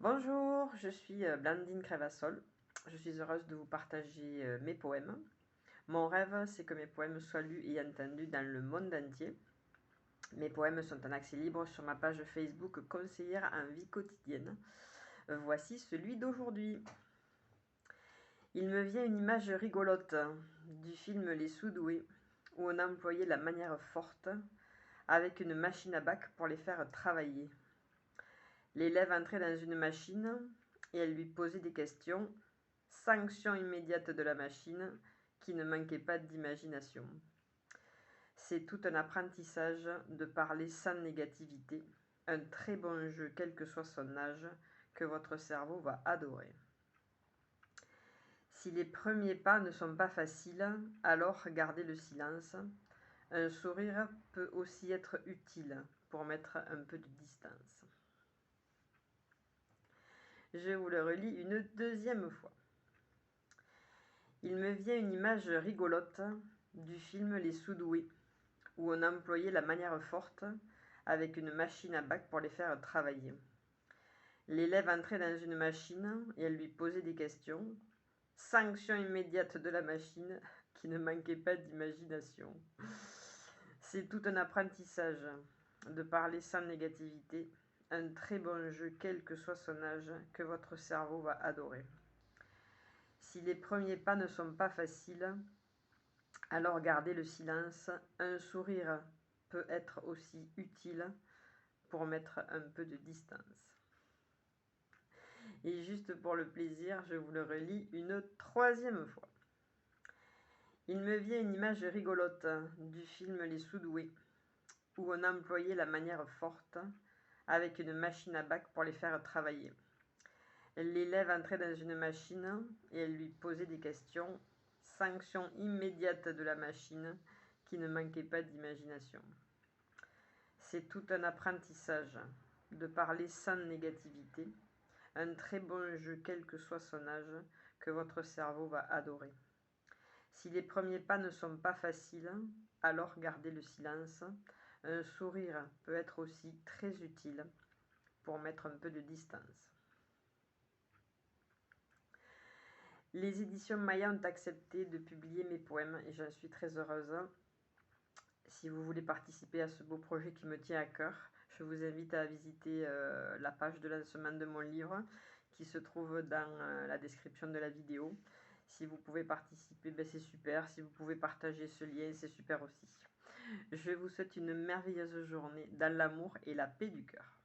Bonjour, je suis Blandine Crèvasol. Je suis heureuse de vous partager mes poèmes. Mon rêve, c'est que mes poèmes soient lus et entendus dans le monde entier. Mes poèmes sont en accès libre sur ma page Facebook Conseillère en vie quotidienne. Voici celui d'aujourd'hui. Il me vient une image rigolote du film Les Sous-doués, où on employait la manière forte avec une machine à bac pour les faire travailler. L'élève entrait dans une machine et elle lui posait des questions. Sanction immédiate de la machine qui ne manquait pas d'imagination. C'est tout un apprentissage de parler sans négativité, un très bon jeu quel que soit son âge, que votre cerveau va adorer. Si les premiers pas ne sont pas faciles, alors gardez le silence. Un sourire peut aussi être utile pour mettre un peu de distance. Je vous le relis une deuxième fois. Il me vient une image rigolote du film Les Sous-doués, où on employait la manière forte avec une machine à bac pour les faire travailler. L'élève entrait dans une machine et elle lui posait des questions. Sanction immédiate de la machine qui ne manquait pas d'imagination. C'est tout un apprentissage de parler sans négativité, un très bon jeu quel que soit son âge que votre cerveau va adorer. Si les premiers pas ne sont pas faciles, alors gardez le silence. Un sourire peut être aussi utile pour mettre un peu de distance. Et juste pour le plaisir, je vous le relis une troisième fois. Il me vient une image rigolote du film Les Sous-doués, où on employait la manière forte avec une machine à bac pour les faire travailler. L'élève entrait dans une machine et elle lui posait des questions. Sanction immédiate de la machine qui ne manquait pas d'imagination. C'est tout un apprentissage de parler sans négativité, un très bon jeu quel que soit son âge que votre cerveau va adorer. Si les premiers pas ne sont pas faciles, alors gardez le silence. Un sourire peut être aussi très utile pour mettre un peu de distance. Les éditions Maya ont accepté de publier mes poèmes et j'en suis très heureuse. Si vous voulez participer à ce beau projet qui me tient à cœur, je vous invite à visiter la page de lancement de mon livre qui se trouve dans la description de la vidéo. Si vous pouvez participer, ben c'est super. Si vous pouvez partager ce lien, c'est super aussi. Je vous souhaite une merveilleuse journée dans l'amour et la paix du cœur.